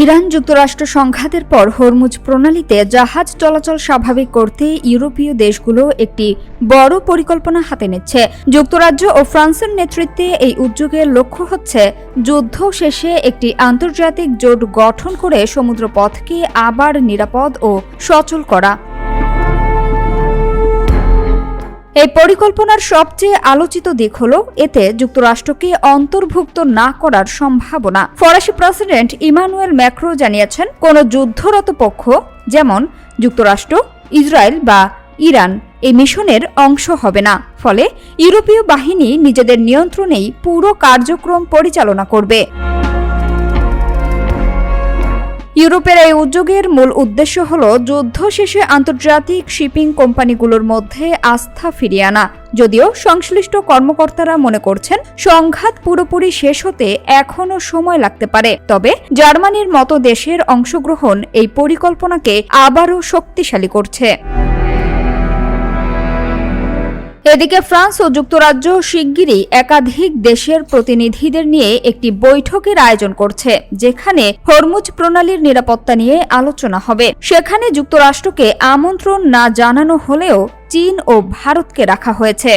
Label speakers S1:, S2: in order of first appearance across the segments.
S1: Iran যুক্তরাষ্ট্র সংঘাতের পর হরমুজ প্রণালীতে জাহাজ চলাচল স্বাভাবিক করতে ইউরোপীয় দেশগুলো একটি বড় পরিকল্পনা হাতে নিচ্ছে। যুক্তরাজ্য ও ফ্রান্সের নেতৃত্বে এই উদ্যোগের লক্ষ্য হচ্ছে যুদ্ধ শেষে একটি আন্তর্জাতিক জোট গঠন করে সমুদ্রপথকে আবার নিরাপদ ও সচল করা। এই পরিকল্পনার সবচেয়ে আলোচিত দিক হল এতে যুক্তরাষ্ট্রকে অন্তর্ভুক্ত না করার সম্ভাবনা। ফরাসি প্রেসিডেন্ট ইমানুয়েল ম্যাক্রো জানিয়েছেন, কোন যুদ্ধরত পক্ষ যেমন যুক্তরাষ্ট্র, ইসরায়েল বা ইরান এই মিশনের অংশ হবে না। ফলে ইউরোপীয় বাহিনী নিজেদের নিয়ন্ত্রণেই পুরো কার্যক্রম পরিচালনা করবে। ইউরোপের এই উদ্যোগের মূল উদ্দেশ্য হল যুদ্ধ শেষে আন্তর্জাতিক শিপিং কোম্পানিগুলোর মধ্যে আস্থা ফিরিয়ে আনা। যদিও সংশ্লিষ্ট কর্মকর্তারা মনে করছেন সংঘাত পুরোপুরি শেষ হতে এখনও সময় লাগতে পারে। তবে জার্মানির মতো দেশের অংশগ্রহণ এই পরিকল্পনাকে আবারও শক্তিশালী করছে। এদিকে ফ্রান্স ও যুক্তরাজ্য শিগগিরই একাধিক দেশের প্রতিনিধিদের নিয়ে একটি বৈঠকের আয়োজন করছে, যেখানে হরমুজ প্রণালীর নিরাপত্তা নিয়ে আলোচনা হবে। সেখানে যুক্তরাষ্ট্রকে আমন্ত্রণ না জানানো হলেও চীন ও ভারতকে রাখা হয়েছে।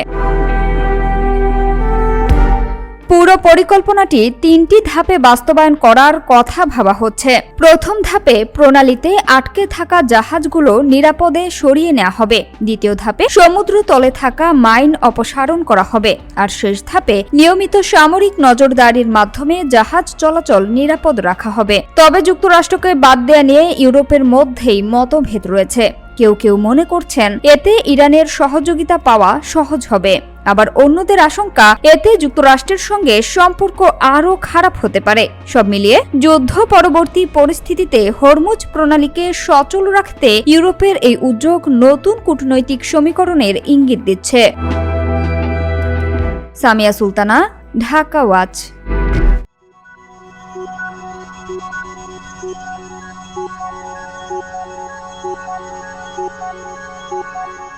S1: পুরো পরিকল্পনাটি ৩টি ধাপে বাস্তবায়ন করার কথা ভাবা হচ্ছে। প্রথম ধাপে প্রণালীতে আটকে থাকা জাহাজগুলো নিরাপদে সরিয়ে নেওয়া হবে। দ্বিতীয় ধাপে সমুদ্র তলে থাকা মাইন অপসারণ করা হবে। আর শেষ ধাপে নিয়মিত সামরিক নজরদারির মাধ্যমে জাহাজ চলাচল নিরাপদ রাখা হবে। তবে যুক্তরাষ্ট্রকে বাদ দেয়া নিয়ে ইউরোপের মধ্যেই মতভেদ রয়েছে। কেউ কেউ মনে করছেন এতে ইরানের সহযোগিতা পাওয়া সহজ হবে, আবার অন্যদের আশঙ্কা এতে যুক্তরাষ্ট্রের সঙ্গে সম্পর্ক আরও খারাপ হতে পারে। সব মিলিয়ে যুদ্ধ পরবর্তী পরিস্থিতিতে হরমুজ প্রণালীকে সচল রাখতে ইউরোপের এই উদ্যোগ নতুন কূটনৈতিক সমীকরণের ইঙ্গিত দিচ্ছে। Samia Sultana, Dhaka watch.
S2: Thank you.